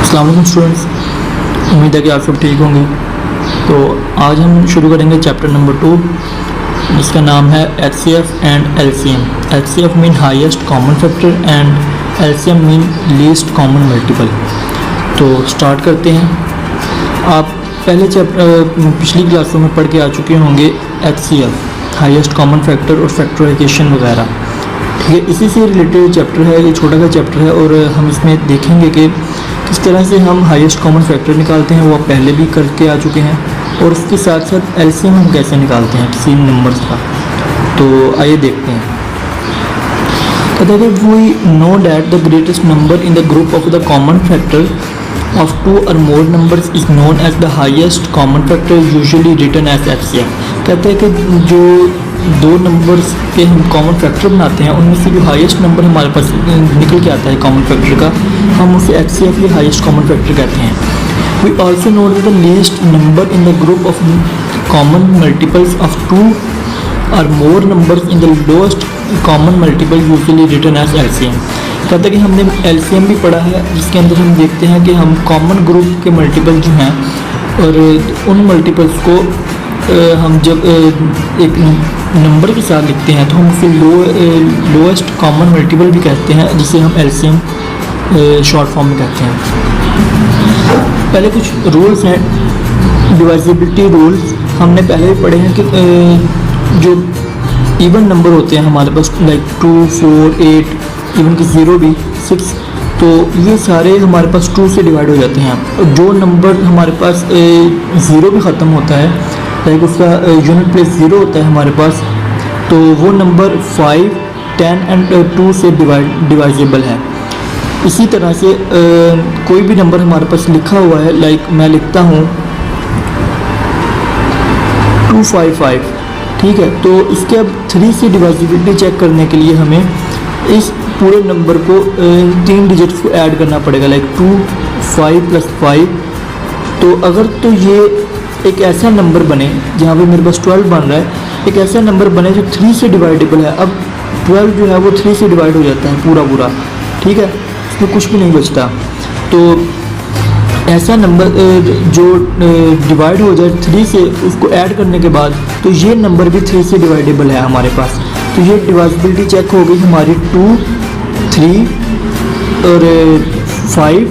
अस्सलाम वालेकुम स्टूडेंट्स, उम्मीद है कि आप सब ठीक होंगे। तो आज हम शुरू करेंगे चैप्टर नंबर 2 जिसका नाम है HCF and LCM। HCF mean highest common factor and LCM mean least common multiple. तो स्टार्ट करते हैं। आप पहले पिछली क्लासों में पढ़ के आ चुके होंगे HCF हाईएस्ट कॉमन फैक्टर और फैक्टराइजेशन वगैरह। ठीक है, इसी से रिलेटेड चैप्टर है, ये छोटा सा चैप्टर है और हम इसमें देखेंगे कि किस तरह से हम हाईएस्ट कॉमन फैक्टर निकालते हैं। वो आप पहले भी करके आ चुके हैं और उसके साथ साथ LCM हम कैसे निकालते हैं किसी नंबर्स का। तो आइए देखते हैं। कहते हैं कि we know that the greatest number in the group of the common factor of two or more numbers is known as the highest common factor usually written as HCF। कहते हैं कि जो दो नंबर्स के हम कॉमन फैक्टर बनाते हैं उनमें से जो हाईएस्ट नंबर हमारे पास निकल के आता है कॉमन फैक्टर का, हम उसे HCF या हाईएस्ट कॉमन फैक्टर कहते हैं। We also know the least number in the group of common multiples of two or more numbers in the lowest common multiple usually written as LCM। कहते हैं कि हमने LCM भी पढ़ा है जिसके अंदर हम देखते हैं कि हम कॉमन ग्रुप के मल्टीपल जो हैं और उन मल्टीपल्स को हम जब एक नंबर के साथ लिखते हैं तो हम उसे लोएस्ट कॉमन मल्टीपल भी कहते हैं, जिसे हम LCM शॉर्ट फॉर्म में कहते हैं। पहले कुछ रूल्स हैं, डिवाइजिबिलिटी रूल्स हमने पहले भी पढ़े हैं कि जो इवन नंबर होते हैं हमारे पास लाइक 2, 4, 8 इवन कि 0 भी 6, तो ये सारे हमारे पास 2 से डिवाइड हो जाते हैं। और जो नंबर हमारे पास 0 भी ख़त्म होता है लाइक उसका यूनिट प्लेस 0 होता है हमारे पास, तो वो नंबर 5, 10 एंड 2 से डिवाइजेबल है। इसी तरह से कोई भी नंबर हमारे पास लिखा हुआ है लाइक मैं लिखता हूँ 255, ठीक है, तो इसके अब 3 से डिवाइजिबिलिटी चेक करने के लिए हमें इस पूरे नंबर को 3 डिजिट्स को ऐड करना पड़ेगा लाइक 2, 5 + 5। तो अगर तो ये एक ऐसा नंबर बने जहाँ पे मेरे पास 12 बन रहा है, एक ऐसा नंबर बने जो 3 से डिवाइडेबल है। अब 12 जो है वो 3 से डिवाइड हो जाता है पूरा, ठीक है, इसमें कुछ भी नहीं बचता। तो ऐसा नंबर जो डिवाइड हो जाए 3 से, उसको ऐड करने के बाद तो ये नंबर भी 3 से डिवाइडेबल है हमारे पास। तो ये डिवाइजिबिलिटी चेक हो गई हमारी 2, 3 और 5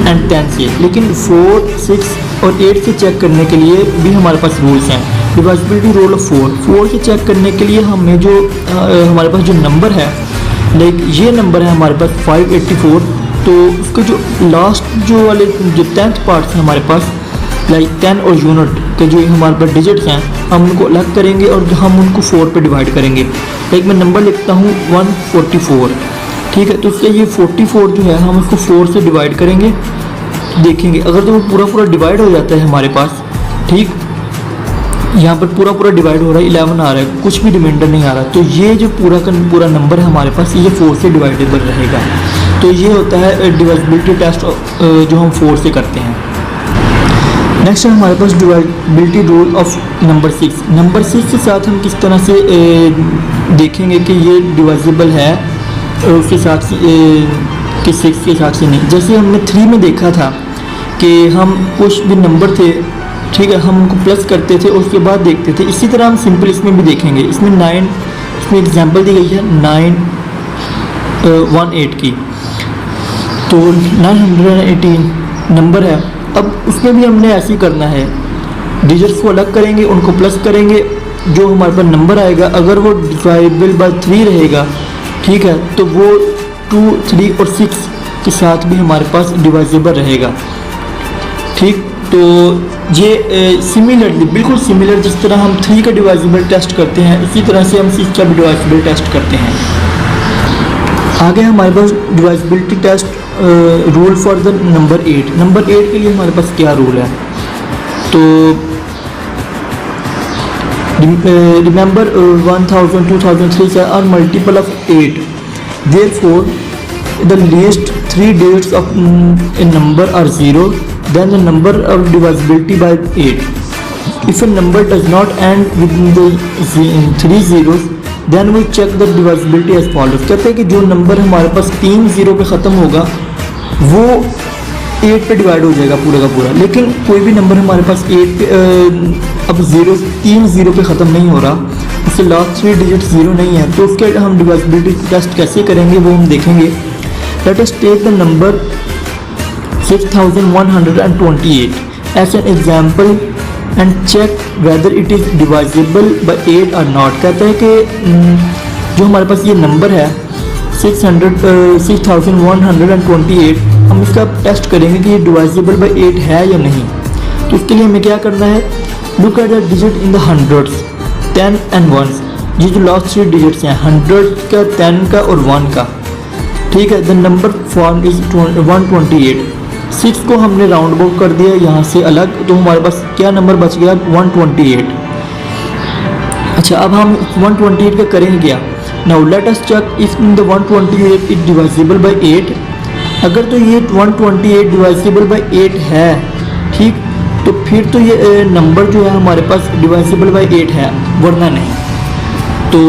एंड 10 से। लेकिन 4, 6 और 8 से चेक करने के लिए भी हमारे पास रूल्स हैं। डिवाइजिबिलिटी रूल ऑफ 4 से चेक करने के लिए हमें जो हमारे पास जो नंबर है लाइक ये नंबर है हमारे पास 584, तो उसके जो लास्ट जो वाले जो 10th पार्ट्स हैं हमारे पास लाइक 10 और यूनिट के जो हमारे पास डिजिट्स हैं हम उनको अलग करेंगे और हम उनको 4 पे डिवाइड करेंगे। लाइक मैं नंबर लिखता हूँ 144, ठीक है, तो उससे ये 44 जो है हम उसको 4 से डिवाइड करेंगे, देखेंगे अगर तो वो पूरा डिवाइड हो जाता है हमारे पास, ठीक, यहाँ पर पूरा डिवाइड हो रहा है, 11 आ रहा है, कुछ भी रिमाइंडर नहीं आ रहा, तो ये जो पूरा नंबर है हमारे पास ये 4 से डिवाइडेबल रहेगा। तो ये होता है डिवाइजिबिलिटी टेस्ट जो हम 4 से करते हैं। नेक्स्ट है हमारे पास डिवाइजिबिलिटी रूल ऑफ नंबर 6। नंबर 6 के साथ हम किस तरह से देखेंगे कि ये डिवाइजिबल है उसके साथ कि 6 के साथ से नहीं। जैसे हमने 3 में देखा था कि हम कुछ भी नंबर थे, ठीक है, हम उनको प्लस करते थे और उसके बाद देखते थे। इसी तरह हम सिंपल इसमें भी देखेंगे। इसमें 9, इसमें एग्जांपल दी गई है 918 की, तो 918 नंबर है। अब उसमें भी हमने ऐसे ही करना है, डिजिट्स को अलग करेंगे, उनको प्लस करेंगे, जो हमारे पास नंबर आएगा अगर वो डिवाइडेबल बाय 3 रहेगा, ठीक है, तो वो 2, 3 और 6 के साथ भी हमारे पास डिवाइजेबल रहेगा, ठीक। तो ये सिमिलरली बिल्कुल सिमिलर जिस तरह हम 3 का डिवाइजिबल टेस्ट करते हैं इसी तरह से हम 6 का भी डिवाइजिबल टेस्ट करते हैं। आगे हमारे पास divisibility test rule for the number 8। Number 8 के लिए हमारे पास क्या रूल है, तो remember 1000, 2000, 3000 are multiple of 8, therefore the least 3 digits of a number are 0, then the number of divisibility by 8. If a number does not end with the 3 zeros, then we check the divisibility as follows। कहते हैं कि जो number हमारे पास 3 0 पे ख़त्म होगा वो 8 पे डिवाइड हो जाएगा पूरा का पूरा। लेकिन कोई भी नंबर हमारे पास 8 पे अब 3 0 पे ख़त्म नहीं हो रहा, उससे लास्ट 3 डिजिट 0 नहीं है, तो उसके हम डिवाइसिबिलिटी टेस्ट कैसे करेंगे वो हम देखेंगे। Let us take the number 6128 as an example and check whether it is divisible by 8 और नॉट। कहते हैं कि जो हमारे पास ये नंबर है 6128, हम इसका टेस्ट करेंगे कि ये डिवाइजिबल बाई 8 है या नहीं। तो इसके लिए हमें क्या करना है, look at the digit in the hundreds, 10 and 1s, ये जो लास्ट 3 डिजिट्स हैं 100 का, 10 का और 1 का, ठीक है। The number form is 128। 6 को हमने राउंड अबाउट कर दिया यहाँ से अलग, तो हमारे पास क्या नंबर बच गया 128। अच्छा, अब हम 128 का करेंगे क्या। Now let us check if in the 128 is divisible by 8। अगर तो ये 128 डिवाइजिबल बाई 8 है, ठीक, तो फिर तो ये नंबर जो है हमारे पास डिवाइजिबल बाई 8 है, वरना नहीं। तो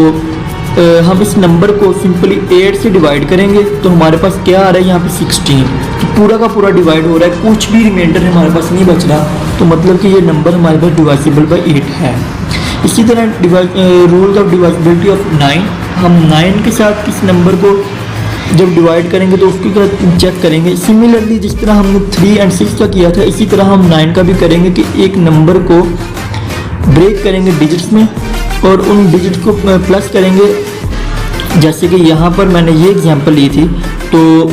हम इस नंबर को सिंपली 8 से डिवाइड करेंगे, तो हमारे पास क्या आ रहा है यहाँ पे 16, तो पूरा का पूरा डिवाइड हो रहा है, कुछ भी रिमाइंडर हमारे पास नहीं बच रहा, तो मतलब कि ये नंबर हमारे पास डिवाइजिबल बाई 8 है। इसी तरह रूल ऑफ डिवाइजिबिलिटी ऑफ 9, हम 9 के साथ किस नंबर को जब डिवाइड करेंगे तो उसकी चेक करेंगे। सिमिलरली जिस तरह हमने 3 और 6 का किया था, इसी तरह हम 9 का भी करेंगे कि एक नंबर को ब्रेक करेंगे डिजिट्स में और उन डिजिट को प्लस करेंगे। जैसे कि यहाँ पर मैंने ये एग्जांपल ली थी, तो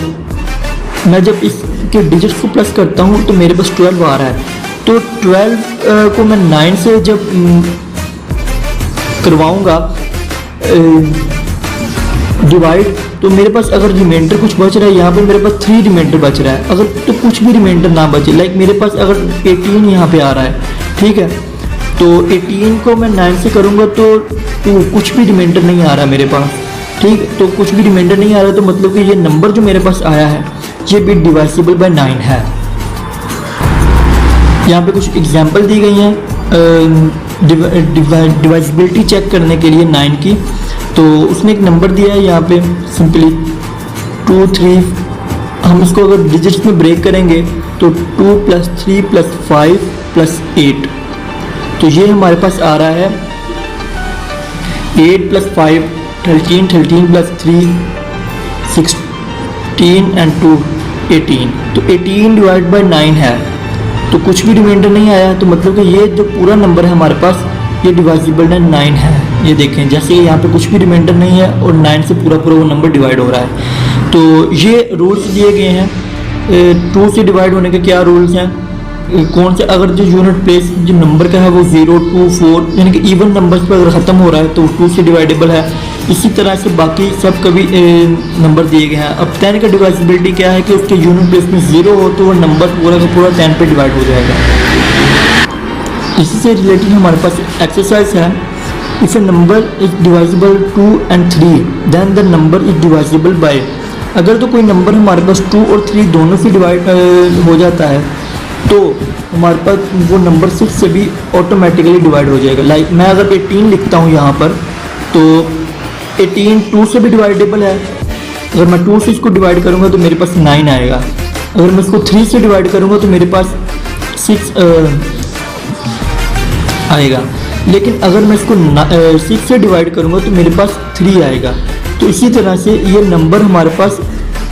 मैं जब इसके डिजिट्स को प्लस करता हूँ तो मेरे पास 12 आ रहा है, तो 12 को मैं 9 से जब करवाऊँगा डिवाइड, तो मेरे पास अगर रिमाइंडर कुछ बच रहा है, यहाँ पे मेरे पास 3 रिमाइंडर बच रहा है। अगर तो कुछ भी रिमाइंडर ना बचे, लाइक मेरे पास अगर 18 यहाँ पे आ रहा है, ठीक है, तो 18 को मैं 9 से करूँगा तो कुछ भी रिमाइंडर नहीं आ रहा मेरे पास, ठीक, तो कुछ भी रिमाइंडर नहीं आ रहा, तो मतलब कि ये नंबर जो मेरे पास आया है ये भी डिवाइसिबल बाय 9 है। यहाँ पे कुछ एग्जांपल दी गई हैं डिवाइसिबिलिटी चेक करने के लिए 9 की। तो उसने एक नंबर दिया है यहाँ पे सिंपली 2 3, हम इसको अगर डिजिट्स में ब्रेक करेंगे तो 2 + 3 + 5 + 8, तो ये हमारे पास आ रहा है 8 + 5 13, 13 + 3 16 and 2 18, तो 18 डिवाइड बाय 9 है, तो कुछ भी रिमाइंडर नहीं आया, तो मतलब कि ये जो पूरा नंबर है हमारे पास ये डिवाइजिबल 9 है। ये देखें, जैसे यहाँ पे कुछ भी रिमाइंडर नहीं है और 9 से पूरा पूरा वो नंबर डिवाइड हो रहा है। तो ये रूल्स दिए गए हैं। 2 से डिवाइड होने के क्या रूल्स हैं, कौन से, अगर जो यूनिट प्लेस जो नंबर का है वो 0 2 4 यानी कि इवन नंबर्स पर अगर ख़त्म हो रहा है तो 2 से डिवाइडेबल है। इसी तरह से बाकी सब कभी नंबर दिए गए हैं। अब 10 का डिवाइजिबिलिटी क्या है कि उसके यूनिट प्लेस में 0 हो तो वो नंबर पूरा का पूरा 10 पे डिवाइड हो जाएगा। इसी से रिलेटेड हमारे पास एक्सरसाइज है, if a number is divisible 2 and 3 then the number is divisible by. अगर तो कोई नंबर हमारे पास 2 और 3 दोनों से डिवाइड हो जाता है तो हमारे पास वो नंबर 6 से भी ऑटोमेटिकली डिवाइड हो जाएगा। लाइक मैं अगर 18 लिखता हूँ यहाँ पर, तो 18 2 से भी डिवाइडेबल है। अगर मैं 2 से इसको डिवाइड करूँगा तो मेरे पास 9 आएगा। अगर मैं इसको 3 से डिवाइड करूँगा तो मेरे पास 6 आएगा। लेकिन अगर मैं इसको 6 से डिवाइड करूँगा तो मेरे पास 3 आएगा। तो इसी तरह से ये नंबर हमारे पास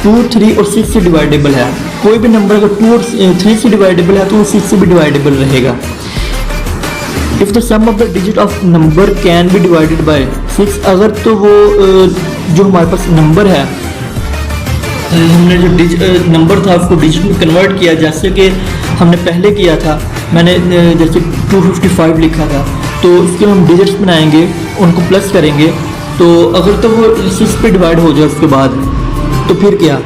2 3 और 6 से डिवाइडेबल है। कोई भी नंबर अगर 2 और 3 से डिवाइडेबल है तो वो 6 से भी डिवाइडेबल रहेगा। If the sum of the digit of number can be divided by 6, अगर तो वो जो हमारे पास नंबर है, हमने जो नंबर था उसको डिजिट में कन्वर्ट किया, जैसे कि हमने पहले किया था। मैंने जैसे 255 लिखा था, तो इसके हम डिजिट्स बनाएंगे, उनको प्लस करेंगे, तो अगर तो वो 6 पे डिवाइड हो जाए उसके बाद, तो फिर क्या,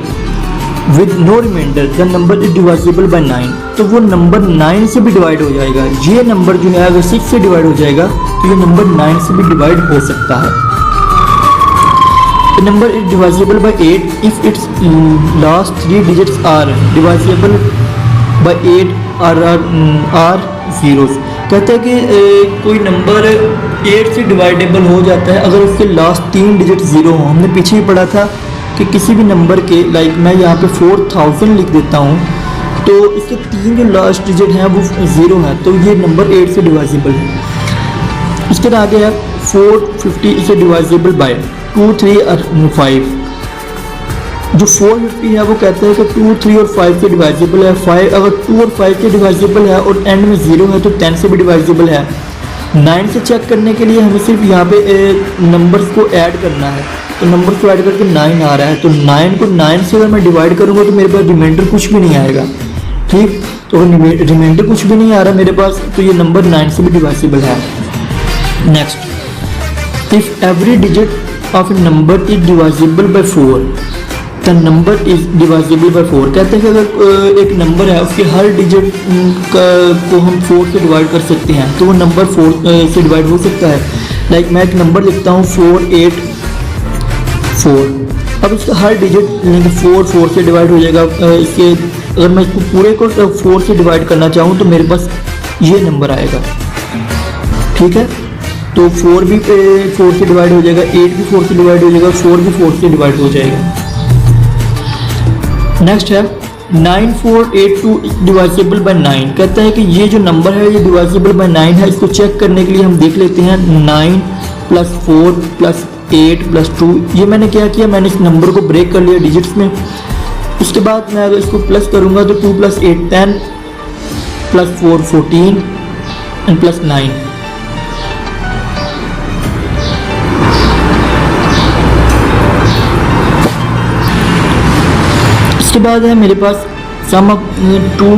with no remainder the number is divisible by 9, तो वो नंबर 9 से भी डिवाइड हो जाएगा। ये नंबर जो है अगर 6 से डिवाइड हो जाएगा तो ये नंबर 9 से भी डिवाइड हो सकता है। The number is divisible by 8 if its last 3 digits are divisible by 8 or zeros। कहते हैं कि कोई नंबर 8 से डिवाइडेबल हो जाता है अगर उसके लास्ट 3 डिजिट 0 हो। हमने पीछे ही पढ़ा था कि किसी भी नंबर के, लाइक मैं यहाँ पे 4000 लिख देता हूँ, तो इसके 3 जो लास्ट डिजिट हैं वो 0 है, तो ये नंबर 8 से डिवाइजेबल है। इसके आगे है 450 इसे डिवाइजेबल बाय 2, 3 और 5। जो 450 है वो कहते हैं कि 2, 3 और 5 से डिवाइजेबल है। 5 अगर 2 और 5 से डिवाइजेबल है और एंड में 0 है तो 10 से भी डिवाइजेबल है। 9 से चेक करने के लिए हमें सिर्फ यहाँ पे नंबर्स को ऐड करना है, तो नंबर्स को ऐड करके 9 आ रहा है, तो 9 को 9 से अगर मैं डिवाइड करूँगा तो मेरे पास रिमाइंडर कुछ भी नहीं आएगा। ठीक, तो रिमाइंडर कुछ भी नहीं आ रहा मेरे पास, तो ये नंबर 9 से भी डिवाइजेबल है। Next, if every digit of a number is divisible by 4 the number is divisible by 4। कहते हैं कि अगर एक नंबर है उसके हर डिजिट को हम 4 से डिवाइड कर सकते हैं तो वो नंबर 4 से डिवाइड हो सकता है। लाइक मैं एक नंबर लिखता हूँ 484। अब इसका हर डिजिट 4 से डिवाइड हो जाएगा। इसके अगर मैं इसको पूरे को 4 से डिवाइड करना चाहूँ तो मेरे पास ये नंबर आएगा। ठीक है, तो 4 भी 4 से डिवाइड हो जाएगा, 8 भी 4 से डिवाइड हो जाएगा, 4 भी 4 से डिवाइड हो जाएगा। नेक्स्ट है 9482 डिवाइजेबल बाय 9। कहता है कि ये जो नंबर है ये डिवाइजेबल बाय 9 है। इसको चेक करने के लिए हम देख लेते हैं 9 + 4 + 8 + 2। ये मैंने क्या किया, मैंने इस नंबर को ब्रेक कर लिया डिजिट्स में। उसके बाद मैं अगर इसको प्लस करूँगा तो 2 + 8 10 + 4 14 एंड +9। इसके बाद है मेरे पास sum of 2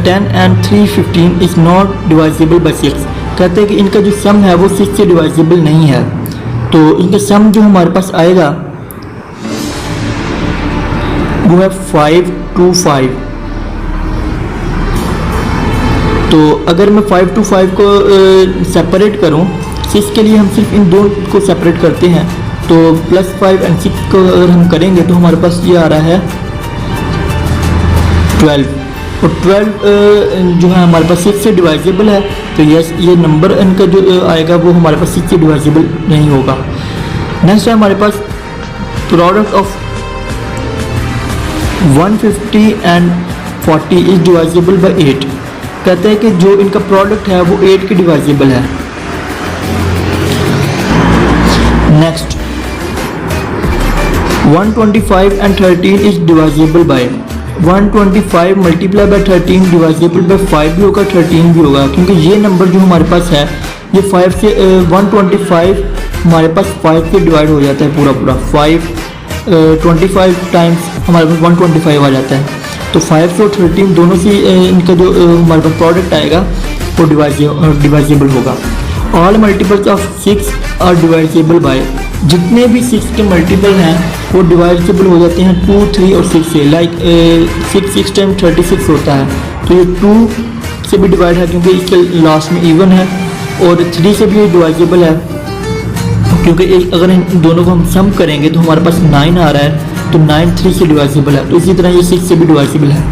10 and 3 15 is not divisible by 6। कहते हैं कि इनका जो सम है वो 6 से डिवाइजेबल नहीं है, तो इनका सम जो हमारे पास आएगा वो है 525। तो अगर मैं 525 को सेपरेट करूं, 6 के लिए हम सिर्फ इन दो को सेपरेट करते हैं, तो +5 और 6 को अगर हम करेंगे तो हमारे पास ये आ रहा है 12। और 12 जो है हमारे पास 6 से डिवाइजेबल है, तो यस ये नंबर इनका जो आएगा वो हमारे पास 6 से डिवाइजेबल नहीं होगा। नेक्स्ट है हमारे पास product of 150 and 40 is divisible by 8। कहते हैं कि जो इनका प्रोडक्ट है वो 8 के डिवाइजेबल है। Next 125 and 13 is divisible by 125 multiply by 13 divisible by 5 भी होगा, 13 भी होगा, क्योंकि ये नंबर जो हमारे पास है ये 5 से 125 हमारे पास 5 से डिवाइड हो जाता है पूरा 25 टाइम्स हमारे पास 125 आ जाता है। तो 5 और 13 दोनों से इनका जो हमारे पास प्रोडक्ट आएगा वो डिवाइजेबल होगा। All multiples of 6 are divisible by, जितने भी 6 के मल्टीपल हैं वो डिवाइजेबल हो जाते हैं 2, 3 और 6 से। लाइक 6 टाइम 36 होता है, तो ये 2 से भी डिवाइड है क्योंकि इसके लास्ट में इवन है, और 3 से भी डिवाइजेबल है क्योंकि अगर इन दोनों को हम सम करेंगे तो हमारे पास 9 आ रहा है, तो 9 3 से डिवाइजेबल है, तो इसी तरह ये 6 से भी डिवाइजेबल है।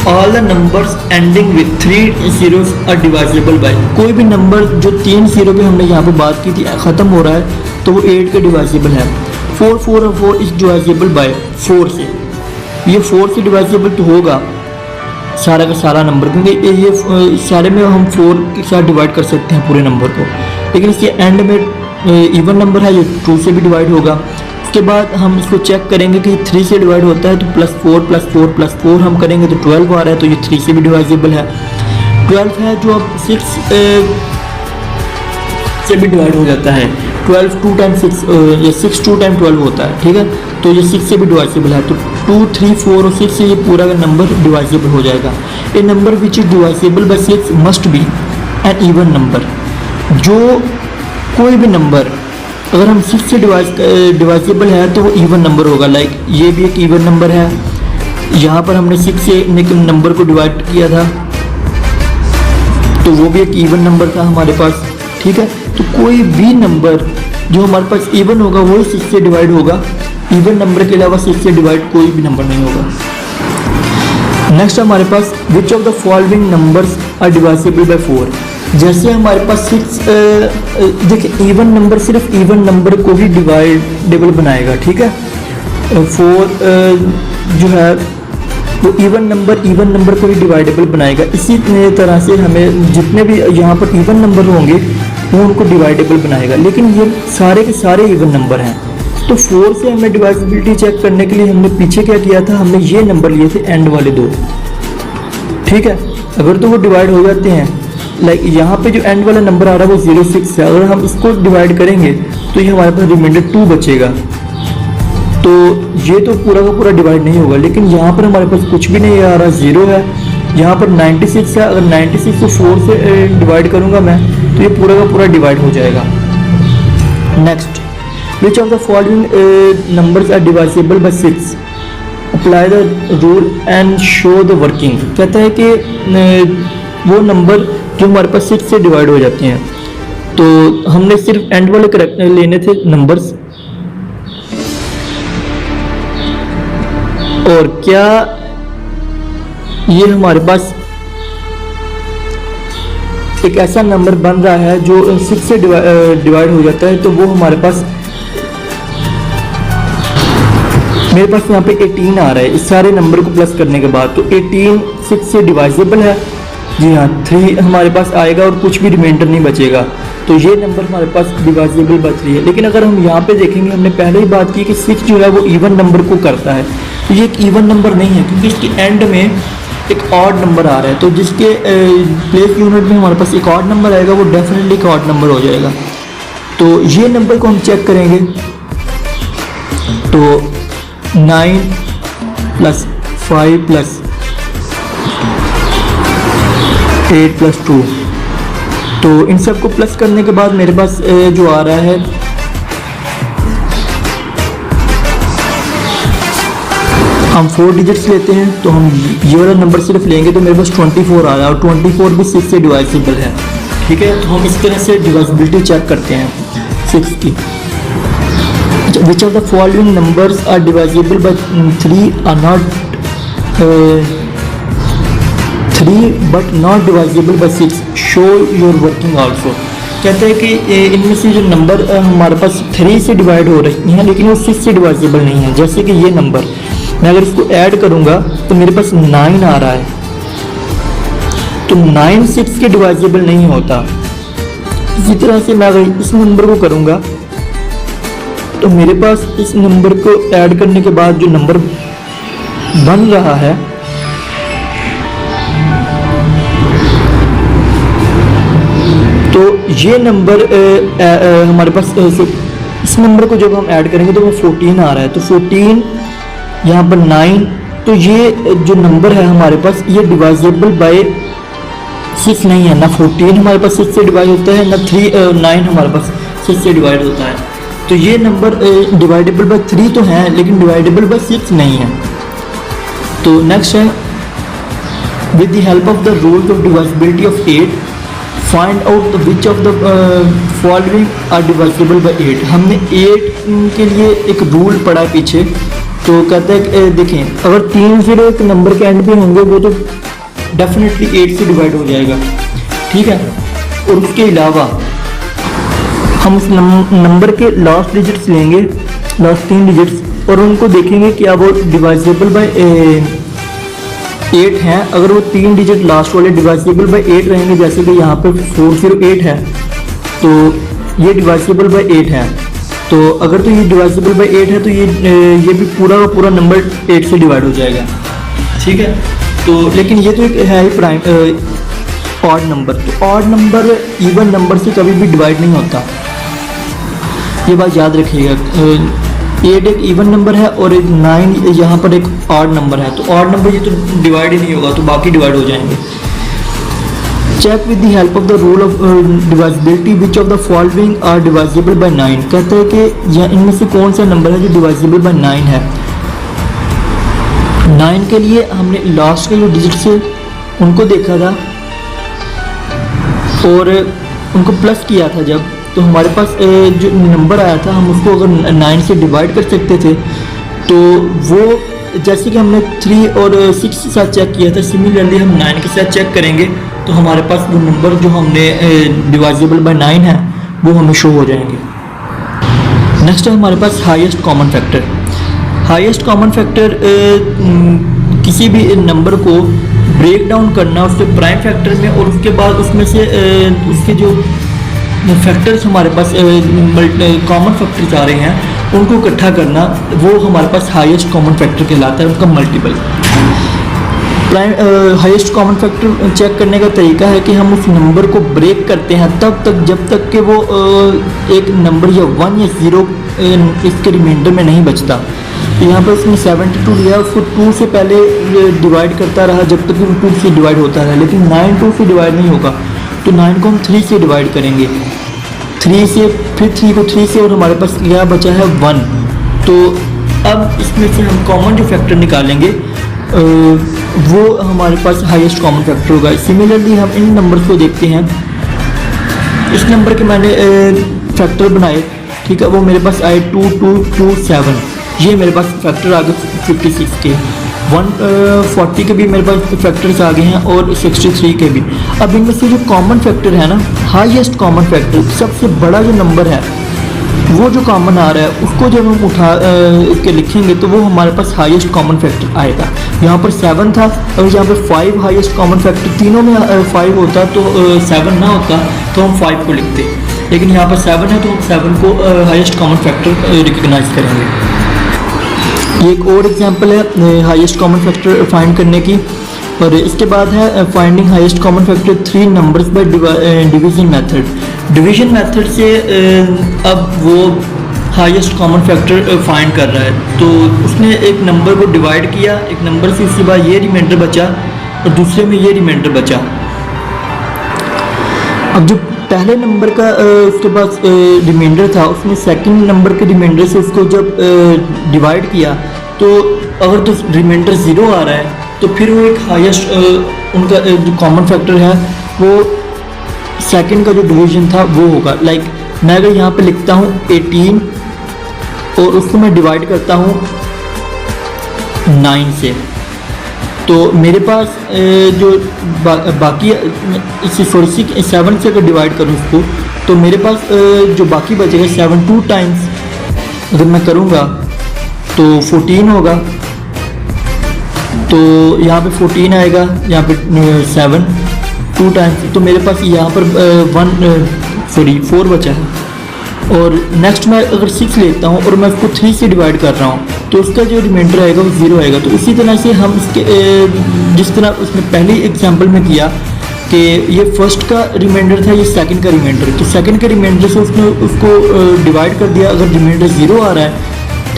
All the numbers ending with 3 zeros are divisible by. कोई भी नंबर जो 3 0 पे हमने यहाँ पे बात की थी ख़त्म हो रहा है तो वो 8 के डिवाइजेबल है। 4 4 और 4 इज डिवाइजेबल बाय 4 से। ये 4 से डिवाइजेबल तो होगा सारा का सारा नंबर, क्योंकि ये सारे में हम 4 के साथ डिवाइड कर सकते हैं पूरे नंबर को, लेकिन इसके एंड में इवन नंबर है, ये 2 से भी डिवाइड होगा। उसके बाद हम इसको चेक करेंगे कि 3 से डिवाइड होता है, तो +4 +4 +4 हम करेंगे तो 12 आ रहा है, तो ये 3 से भी डिवाइजेबल है। 12 है जो अब 6 से भी डिवाइड हो जाता है। 12 2 टाइम 6 ये 6 2 टाइम 12 होता है, ठीक है, तो ये 6 से भी डिवाइजेबल है। तो 2 3 4 और 6 से ये पूरा का नंबर डिवाइजेबल हो जाएगा। A number which is divisible by 6 must be an even number. जो कोई भी नंबर अगर हम 6 से डिवाइजेबल है तो वो इवन नंबर होगा। लाइक ये भी एक इवन नंबर है, यहाँ पर हमने 6 से नंबर को डिवाइड किया था तो वो भी एक इवन नंबर था हमारे पास, ठीक है। तो कोई भी नंबर जो हमारे पास इवन होगा वो 6 से डिवाइड होगा। इवन नंबर के अलावा 6 से डिवाइड कोई भी नंबर नहीं होगा। नेक्स्ट हमारे पास which of the following numbers are divisible by 4। जैसे हमारे पास 6 देखिए इवन नंबर सिर्फ इवन नंबर को ही डिवाइडेबल बनाएगा, ठीक है। 4 जो है वो इवन नंबर को ही डिवाइडेबल बनाएगा। इसी तरह से हमें जितने भी यहाँ पर इवन नंबर होंगे वो उनको डिवाइडेबल बनाएगा, लेकिन ये सारे के सारे इवन नंबर हैं। तो 4 से हमें डिवाइसिबिलिटी चेक करने के लिए हमने पीछे क्या किया था, हमने ये नंबर लिए थे एंड वाले 2, ठीक है। अगर तो वो डिवाइड हो जाते हैं, लाइक यहाँ पे जो एंड वाला नंबर आ रहा है वो 06 है, अगर हम इसको डिवाइड करेंगे तो ये हमारे पास रिमाइंडर 2 बचेगा। तो ये तो पूरा का पूरा डिवाइड नहीं होगा, लेकिन यहाँ पर हमारे पास कुछ भी नहीं आ रहा, 0 है। यहाँ पर 96 है, अगर 96 को 4 से डिवाइड करूँगा मैं तो ये पूरा का पूरा डिवाइड हो जाएगा। Next, which of the following numbers are divisible by 6, apply the rule and show the working. कहता है कि वो नंबर जो हमारे पास 6 से डिवाइड हो जाते हैं, तो हमने सिर्फ एंड वाले करेक्ट लेने थे नंबर्स, और क्या ये हमारे पास एक ऐसा नंबर बन रहा है जो 6 से डिवाइड हो जाता है, तो वो हमारे पास, मेरे पास यहाँ पे 18 आ रहा है इस सारे नंबर को प्लस करने के बाद, तो 18 6 से डिवाइजेबल है। जी हाँ, 3 हमारे पास आएगा और कुछ भी रिमाइंडर नहीं बचेगा, तो ये नंबर हमारे पास डिवाइजेबल बच रही है। लेकिन अगर हम यहाँ पे देखेंगे, हमने पहले ही बात की कि 6 जो है वो इवन नंबर को करता है, तो ये एक इवन नंबर नहीं है क्योंकि इसके एंड में एक ऑड नंबर आ रहा है, तो जिसके प्लेस यूनिट में हमारे पास एक ऑड नंबर आएगा वो डेफिनेटली एक ऑड नंबर हो जाएगा। तो ये नंबर को हम चेक करेंगे, तो 9 + 5 + 8 + 2, तो इन सब को प्लस करने के बाद मेरे पास जो आ रहा है, हम 4 डिजिट्स लेते हैं, तो हम ये वाला नंबर सिर्फ लेंगे तो मेरे पास 24 आ रहा है, और 24 भी 6 से डिवाइजेबल है, ठीक है। तो हम इस तरह से डिवाइजिबिलिटी चेक करते हैं 6 की। Which of the following numbers are divisible by 3 are not 3 but not divisible by 6, show your working also. कहते हैं कि इनमें से जो नंबर हमारे पास 3 से डिवाइड हो रही हैं लेकिन वो 6 से डिवाइजेबल नहीं है, जैसे कि ये नंबर मैं अगर इसको ऐड करूंगा तो मेरे पास 9 आ रहा है, तो 9 6 के डिवाइजेबल नहीं होता। इसी तरह से मैं अगर इस नंबर को करूंगा तो मेरे पास इस नंबर को ऐड करने के बाद जो नंबर बन रहा है तो ये नंबर हमारे पास इस नंबर को जब हम ऐड करेंगे तो वो 14 आ रहा है, तो 14 यहाँ पर 9, तो ये जो नंबर है हमारे पास ये डिवाइजेबल बाय 6 नहीं है, ना 14 हमारे पास 6 से डिवाइड होता है, ना 9 हमारे पास 6 से डिवाइड होता है। तो ये नंबर डिवाइडेबल बाय 3 तो है लेकिन डिवाइडेबल बाय 6 नहीं है। तो नेक्स्ट है, with the help of the rule of divisibility of 8 find out which of the following are divisible by 8। हमने 8 के लिए एक रूल पढ़ा पीछे, तो कहते हैं देखें अगर 3 0 एक नंबर के एंड पे होंगे वो तो डेफिनेटली 8 से डिवाइड हो जाएगा, ठीक है। और उसके अलावा हम उस नंबर के लास्ट डिजिट्स लेंगे, लास्ट 3 डिजिट्स, और उनको देखेंगे क्या वो डिवाइजेबल बाय 8 हैं। अगर वो 3 डिजिट लास्ट वाले डिवाइजेबल बाय 8 रहेंगे, जैसे कि यहाँ पे 408 है तो ये डिवाइजेबल बाय 8 है, तो अगर तो ये डिवाइजेबल बाय 8 है तो ये भी पूरा का पूरा नंबर 8 से डिवाइड हो जाएगा, ठीक है। तो लेकिन ये तो एक है ही प्राइम ऑड नंबर, तो ऑड नंबर इवन नंबर से कभी भी डिवाइड नहीं होता, ये बात याद रखिएगा। 8 एक इवन नंबर है और एक 9 यहाँ पर एक ऑड नंबर है, तो ऑड नंबर ये तो डिवाइड ही नहीं होगा, तो बाकी डिवाइड हो जाएंगे। Check with the help of the rule of divisibility which of the following are divisible by 9। कहते हैं कि यह इनमें से कौन सा नंबर है जो डिवाइजेबल बाय 9 है। 9 के लिए हमने लास्ट के जो डिजिट्स है उनको देखा था और उनको प्लस किया था जब, तो हमारे पास जो नंबर आया था हम उसको अगर 9 से डिवाइड कर सकते थे, तो वो जैसे कि हमने 3 और 6 के साथ चेक किया था, सिमिलरली हम 9 के साथ चेक करेंगे तो हमारे पास वो नंबर जो हमने डिवाइजेबल बाय 9 है वो हमें शो हो जाएंगे। नेक्स्ट है हमारे पास highest common factor. Highest common factor किसी भी नंबर को ब्रेक डाउन करना उसके प्राइम फैक्टर में, और उसके बाद उसमें से उसके जो फैक्टर्स हमारे पास कॉमन फैक्टर्स आ रहे हैं उनको इकट्ठा करना, वो हमारे पास हाईएस्ट कॉमन फैक्टर कहलाता है, उनका multiple. Prime highest common factor check करने का तरीका है कि हम उस नंबर को ब्रेक करते हैं तब तक जब तक कि वो एक नंबर या 1 या 0 इसके रिमाइंडर में नहीं बचता। तो यहाँ पर उसने 72 लिया, उसको 2 से पहले डिवाइड करता रहा जब तक कि वो 2 से डिवाइड होता रहा, लेकिन 9 2 से डिवाइड नहीं होगा, तो 9 को हम 3 से डिवाइड करेंगे, 3 से, फिर 3 को 3 से, और हमारे पास क्या बचा है 1। तो अब इसमें से हम कॉमन जो फैक्टर निकालेंगे वो हमारे पास हाईएस्ट कॉमन फैक्टर होगा। सिमिलरली हम इन नंबर्स को देखते हैं, इस नंबर के मैंने फैक्टर बनाए, ठीक है, वो मेरे पास आए 2 2 2 7, ये मेरे पास फैक्टर आ गए 56 के, 140 के भी मेरे पास फैक्टर्स आ गए हैं, और 63 के भी। अब इनमें से जो कॉमन फैक्टर है ना, हाईएस्ट कॉमन फैक्टर, सबसे बड़ा जो नंबर है वो जो कॉमन आ रहा है उसको जब हम उठा के लिखेंगे तो वो हमारे पास हाईएस्ट कॉमन फैक्टर आएगा। यहाँ पर 7 था और यहाँ पर 5 हाईएस्ट कॉमन फैक्टर, तीनों में 5 होता तो 7 ना होता तो हम 5 को लिखते, लेकिन यहाँ पर 7 है तो हम 7 को हाईएस्ट कॉमन फैक्टर रिकग्नाइज करेंगे। ये एक और एग्जांपल है हाईएस्ट कॉमन फैक्टर फाइंड करने की। और इसके बाद है finding highest common factor 3 numbers by division method. Division method से अब वो हाईएस्ट कॉमन फैक्टर फाइंड कर रहा है। तो उसने एक नंबर को डिवाइड किया, एक नंबर से उसके बाद ये रिमाइंडर बचा और दूसरे में ये रिमाइंडर बचा। अब जो पहले नंबर का उसके पास रिमाइंडर था, उसने सेकंड नंबर के रिमाइंडर से उसको जब डिवाइड किया तो अगर तो रिमाइंडर 0 आ रहा है तो फिर वो एक हाईएस्ट उनका जो कॉमन फैक्टर है वो सेकंड का जो डिवीजन था वो होगा। लाइक मैं अगर यहाँ पे लिखता हूँ 18 और उसको मैं डिवाइड करता हूँ 9 से, तो मेरे पास जो बाकी इसे 7 से अगर डिवाइड करूँ उसको तो मेरे पास जो बाकी बचेगा 7 2 टाइम्स अगर मैं करूँगा तो 14 होगा। तो यहाँ पे 14 आएगा, यहाँ पे 7 2 टाइम्स, तो मेरे पास यहाँ पर 4 बचा है। और नेक्स्ट मैं अगर 6 लेता हूँ और मैं उसको 3 से डिवाइड कर रहा हूँ तो उसका जो रिमाइंडर आएगा वो 0 आएगा। तो इसी तरह से हम इसके जिस तरह उसने पहली एग्जांपल में किया कि ये फर्स्ट का रिमाइंडर था, ये सेकंड का रिमाइंडर, तो सेकंड के रिमाइंडर से उसने उसको डिवाइड कर दिया। अगर रिमाइंडर 0 आ रहा है,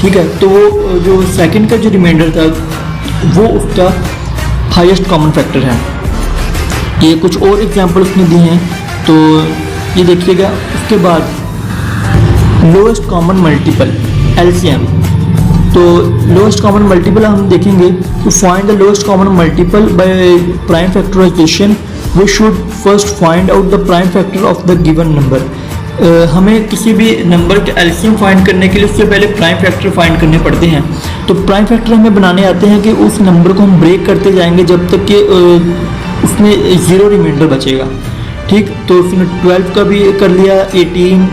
ठीक है, तो वो जो सेकंड का जो रिमाइंडर था वो उसका हाईएस्ट कॉमन फैक्टर है। ये कुछ और एग्जांपल उसने दिए हैं, तो ये देखिएगा। उसके बाद लोएस्ट कॉमन मल्टीपल LCM, तो लोएस्ट कॉमन मल्टीपल हम देखेंगे। To find the lowest common multiple by prime factorisation we should first find out the prime factor of the given number. हमें किसी भी नंबर के एलसीएम फाइंड करने के लिए उससे पहले प्राइम फैक्टर फाइंड करने पड़ते हैं। तो प्राइम फैक्टर हमें बनाने आते हैं कि उस नंबर को हम ब्रेक करते जाएंगे जब तक कि उसमें 0 रिमाइंडर बचेगा। ठीक, तो उसने 12 का भी कर लिया, 18,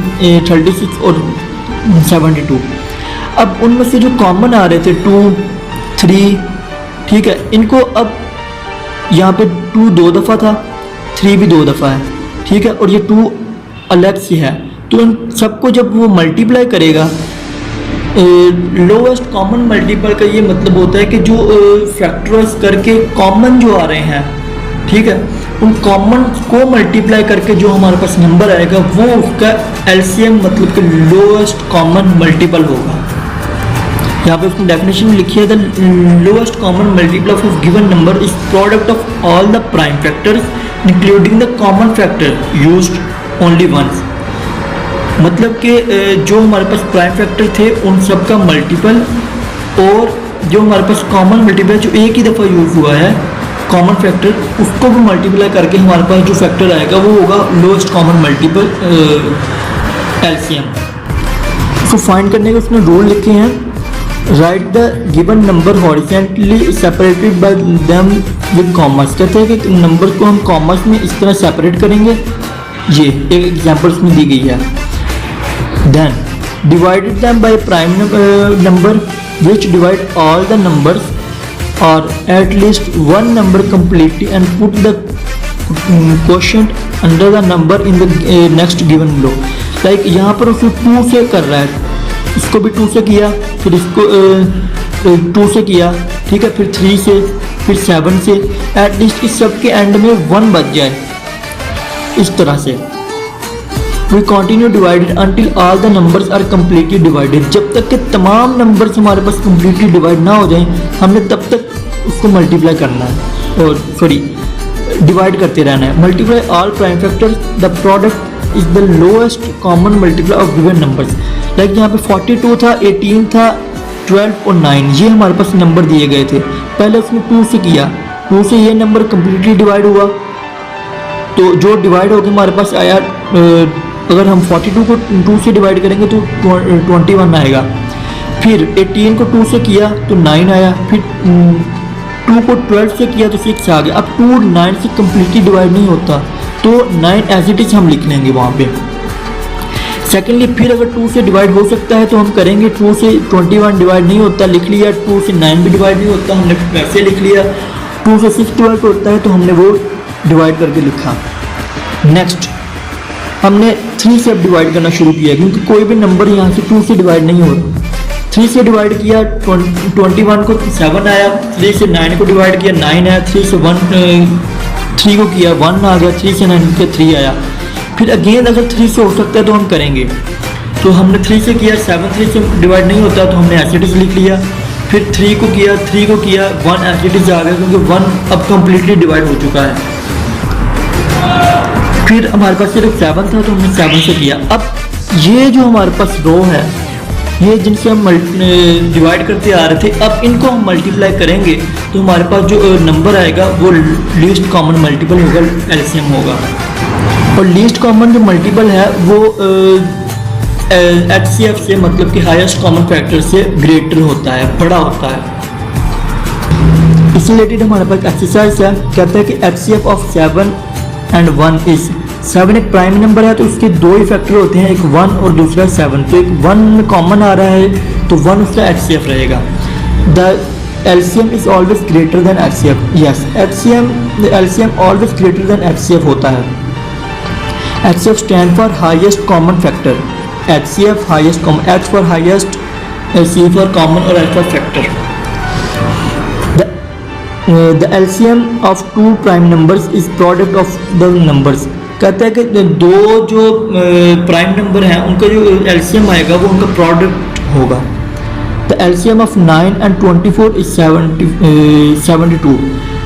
36 और 72। अब उनमें से जो कॉमन आ रहे थे 2 3, ठीक है, इनको अब यहाँ पे 2 2 दफ़ा था, 3 भी 2 दफ़ा है, ठीक है, और ये 2 अलग से है। तो इन सबको जब वो मल्टीप्लाई करेगा, लोएस्ट कॉमन मल्टीपल का ये मतलब होता है कि जो फैक्टराइज करके कॉमन जो आ रहे हैं, ठीक है, उन कॉमन को मल्टीप्लाई करके जो हमारे पास नंबर आएगा वो उसका एलसीएम मतलब कि लोएस्ट कॉमन मल्टीपल होगा। यहाँ पे उसने डेफिनेशन लिखी है, the lowest common multiple of given number is product of all the prime factors including the common factor used only once. मतलब कि जो हमारे पास प्राइम फैक्टर थे उन सब का मल्टीपल, और जो हमारे पास कॉमन मल्टीपल जो एक ही दफ़ा यूज़ हुआ है कॉमन फैक्टर, उसको भी मल्टीप्लाई करके हमारे पास जो फैक्टर आएगा वो होगा लोएस्ट कॉमन मल्टीपल एलसीएम। उसको फाइंड करने के उसने रूल लिखे हैं। Right the given number horizontally separated by them with commerce. कहते हैं कि नंबर को हम कॉमर्स में इस तरह सेपरेट करेंगे। ये एक एग्जांपल उसमें दी गई है। Then divided them by prime number which divide all the numbers or at least one number completely and put the quotient under the number in the next given below. Like यहाँ पर उसको 2 से कर रहा है, इसको भी 2 से किया, फिर इसको 2 से किया, ठीक है, फिर 3 से, फिर 7 से, एटलीस्ट कि सबके एंड में 1 बच जाए। इस तरह से We continue divided until all the numbers are completely divided. जब तक के तमाम नंबर्स हमारे पास completely divide ना हो जाएं, हमने तब तक उसको मल्टीप्लाई करना है, और सॉरी डिवाइड करते रहना है। Multiply all prime factors, the product is the lowest common multiply of given numbers. Like यहाँ पे 42 था, 18 था, 12 और 9 ये हमारे पास नंबर दिए गए थे। पहले उसने 2 से किया, 2 से ये नंबर कम्प्लीटली डिवाइड हुआ, तो जो डिवाइड होकर हमारे पास आया, अगर हम 42 को 2 से डिवाइड करेंगे तो 21 आएगा। फिर 18 को 2 से किया तो 9 आया, फिर 2 को 12 से किया तो 6 आ गया। अब 2 9 से कम्प्लीटली डिवाइड नहीं होता, तो 9 एज इट इज़ हम लिख लेंगे वहाँ पे। सेकेंडली फिर अगर 2 से डिवाइड हो सकता है तो हम करेंगे, 2 से 21 डिवाइड नहीं होता, लिख लिया। 2 से 9 भी डिवाइड नहीं होता, हमने वैसे लिख लिया। 2 से 6 डिवाइड होता है तो हमने वो डिवाइड करके लिखा। नेक्स्ट हमने 3 से अब डिवाइड करना शुरू किया, क्योंकि कोई भी नंबर यहाँ से 2 से डिवाइड नहीं होता। 3 से डिवाइड किया, 21 को 7 आया, 3 से 9 को डिवाइड किया 9 आया, 3 से 3 को किया 1 आ गया, 3 से 9 के 3 आया। फिर अगेन अगर 3 से हो सकता है तो हम करेंगे, तो हमने 3 से किया, 7 3 से डिवाइड नहीं होता तो हमने एज इट इज़ लिख लिया। फिर 3 को किया 1 एज इट इज़ आ गया, क्योंकि 1 अब कम्प्लीटली डिवाइड हो चुका है। फिर हमारे पास सिर्फ 7 था तो हमने 7 से किया। अब ये जो हमारे पास रो है, ये जिनसे हम डिवाइड करते आ रहे थे, अब इनको हम मल्टीप्लाई करेंगे तो हमारे पास जो नंबर आएगा वो लीस्ट कॉमन मल्टीपल होगा, एलसीएम होगा। और लीस्ट कॉमन जो मल्टीपल है वो एचसीएफ से, मतलब कि हाईएस्ट कॉमन फैक्टर से ग्रेटर होता है, बड़ा होता है। इससे रिलेटेड हमारे पास एक्सरसाइज है, कहता है कि एचसीएफ ऑफ 7 एंड 1 इज 7 एक प्राइम नंबर है तो उसके 2 ही फैक्टर होते हैं, एक 1 और दूसरा 7। तो एक 1 में कॉमन आ रहा है तो 1 उसका एचसीएफ रहेगा। The LCM is always greater than HCF. Yes, HCM the LCM always greater than HCF होता है। HCF stand for highest common factor. HCF highest common, H for highest, C for common और L for factor. The LCM of 2 prime numbers is product of the numbers। कहता है कि दो जो prime number हैं उनका जो LCM आएगा वो उनका प्रोडक्ट होगा। The LCM of 9 and 24 is 72।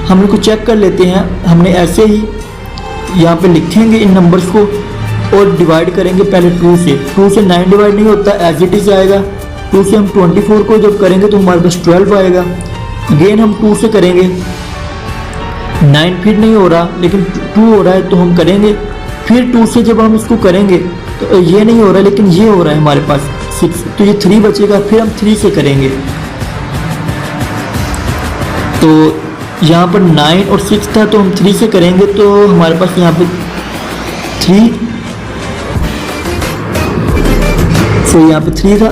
हम इनको चेक कर लेते हैं। हमने ऐसे ही यहाँ पे लिखेंगे इन नंबर्स को और डिवाइड करेंगे पहले 2 से। 2 से 9 डिवाइड नहीं होता, एज इट इज़ आएगा। 2 से हम 24 को जब करेंगे तो हमारे पास 12 आएगा। अगेन हम 2 से करेंगे, 9 फिर नहीं हो रहा लेकिन 2 हो रहा है तो हम करेंगे। फिर 2 से जब हम इसको करेंगे तो ये नहीं हो रहा लेकिन ये हो रहा है हमारे पास 6, तो ये 3 बचेगा। फिर हम 3 से करेंगे, तो यहाँ पर 9 और 6 था तो हम 3 से करेंगे तो हमारे पास यहाँ पे 3, तो यहाँ पे 3 था,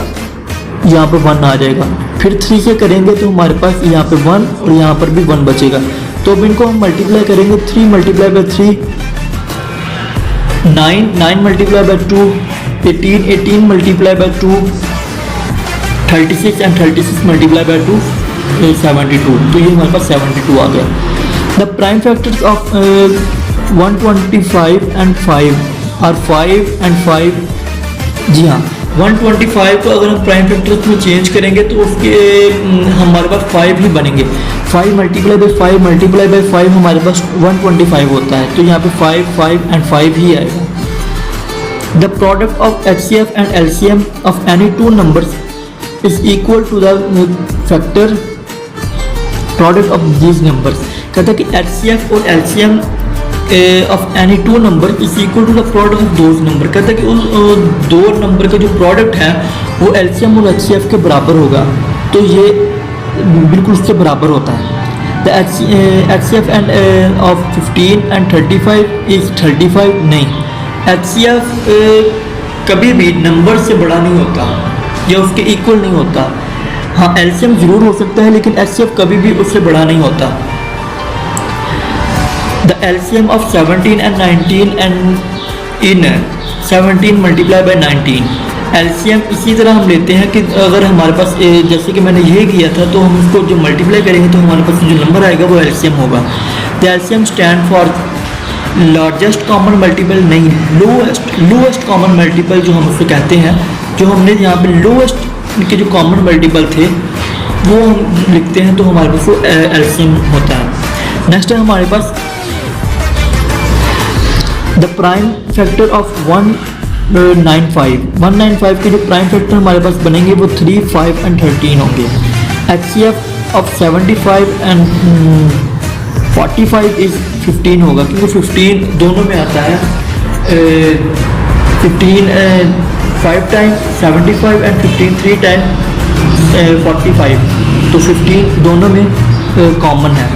यहाँ पर 1 आ जाएगा। फिर 3 से करेंगे तो हमारे पास यहाँ पे 1 और यहाँ पर भी 1 बचेगा। तो अब इनको हम मल्टीप्लाई करेंगे, 3 multiply by 3 9 multiply by 2 18 multiply by 2 36 and 36 multiply by 2 72। तो ये हमारे पास 72 आ गया। The prime factors of 125 and 5 are 5 and 5। जी हाँ, 125 को अगर हम प्राइम फैक्टर्स में चेंज करेंगे तो उसके हमारे पास 5 ही बनेंगे। 5 मल्टीप्लाई बाय 5 मल्टीप्लाई बाय 5 हमारे पास 125 होता है, तो यहाँ पे 5 एंड 5 ही आएगा। The product of HCF and LCM of any 2 numbers is equal to the factor product of these numbers. कहता है कि एचसीएफ और LCM of any 2 number is equal to the product of those numbers. कहता है कि उस 2 number का जो प्रोडक्ट है वो एलसीएम और एचसीएफ के बराबर होगा, तो ये बिल्कुल उससे बराबर होता है। The HCF end of 15 and 35 is 35। नहीं, एचसीएफ कभी भी नंबर से बड़ा नहीं होता या उसके इक्वल नहीं होता। हाँ एलसीएम ज़रूर हो सकता है, लेकिन एचसीएफ कभी भी उससे बड़ा नहीं होता। The LCM of 17 and 19 and in 17 multiply by 19। LCM इसी तरह हम लेते हैं कि अगर हमारे पास जैसे कि मैंने ये किया था, तो हम उसको जो मल्टीप्लाई करेंगे तो हमारे पास जो नंबर आएगा वो एलसीएम होगा। The LCM stand for largest common multiple नहीं, लोएस्ट कॉमन मल्टीपल जो हम उसको कहते हैं। जो हमने यहाँ पे लोएस्ट के जो कॉमन मल्टीपल थे वो हम लिखते हैं, तो हमारे पास वो एलसीएम होता है। नेक्स्ट है हमारे पास द प्राइम फैक्टर ऑफ 195 के जो प्राइम फैक्टर हमारे पास बनेंगे वो 3, 5 and 13 होंगे। एचसीएफ ऑफ 75 and 45 इज 15 होगा, क्योंकि 15 दोनों में आता है। 15 5 टाइम 75 and 15 3 टाइम 45, तो 15 दोनों में कॉमन है,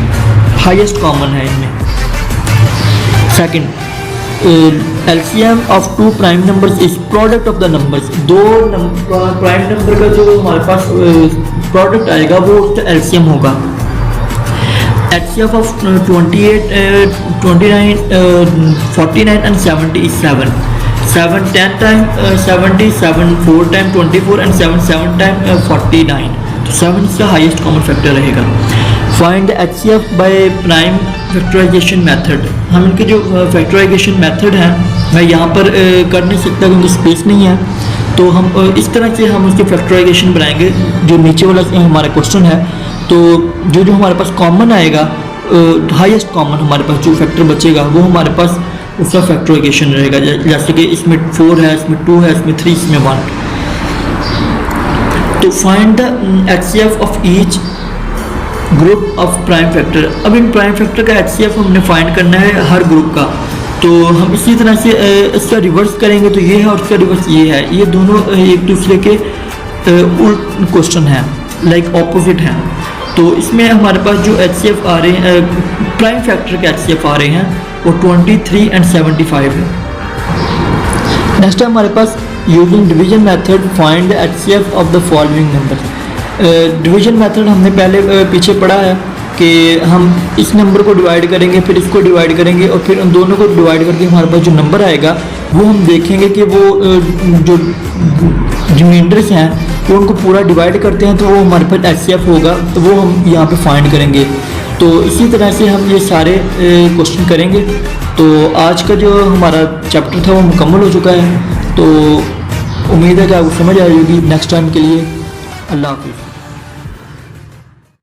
हाईएस्ट कॉमन है इनमें। Second, LCM of 2 prime numbers is product of the numbers. दो प्राइम नंबर का जो हमारे पास प्रोडक्ट आएगा वो उसका LCM होगा। HCF of 28 29 49 and 70 is 7 10 time 70, 7 4 time 24 and 7 time 49, तो 7 इसका हाईएस्ट कॉमन फैक्टर रहेगा। Find the HCF by prime factorisation method. हम इनके जो फैक्टराइजेशन मेथड है मैं यहाँ पर कर नहीं सकता क्योंकि स्पेस नहीं है, तो हम इस तरह से हम उसके फैक्टराइजेशन बनाएंगे। जो नीचे वाला हमारा क्वेश्चन है, तो जो हमारे पास कॉमन आएगा, हाईएस्ट कॉमन हमारे पास जो फैक्टर बचेगा वो हमारे पास उसका फैक्टराइजेशन रहेगा। जैसे कि इसमें 4 है, इसमें 2 है, इसमें 3, इसमें 1। तो find the HCF of each group of prime factor. अब इन प्राइम फैक्टर का HCF हमने फाइंड करना है हर ग्रुप का, तो हम इसी तरह से इसका रिवर्स करेंगे, तो ये है और इसका रिवर्स ये है। ये दोनों एक दूसरे के उल्ट क्वेश्चन हैं, लाइक ऑपोजिट हैं। तो इसमें हमारे पास जो HCF आ रहे हैं, प्राइम फैक्टर के HCF आ रहे हैं वो 23 and 75 है। नेक्स्ट है हमारे पास using division method find the HCF of the following number. Division method हमने पहले पीछे पढ़ा है कि हम इस नंबर को डिवाइड करेंगे, फिर इसको डिवाइड करेंगे, और फिर उन दोनों को डिवाइड करके हमारे पास जो नंबर आएगा वो हम देखेंगे कि वो जो रिमाइंडर्स हैं वो उनको पूरा डिवाइड करते हैं, तो वो हमारे पास HCF होगा, तो वो हम यहाँ पे फाइंड करेंगे। तो इसी तरह से हम ये सारे क्वेश्चन करेंगे। तो आज का जो हमारा चैप्टर था वो मुकम्मल हो चुका है, तो उम्मीद है कि आपको समझ आ जाएगी। नेक्स्ट टाइम के लिए अल्लाह हाफिज़।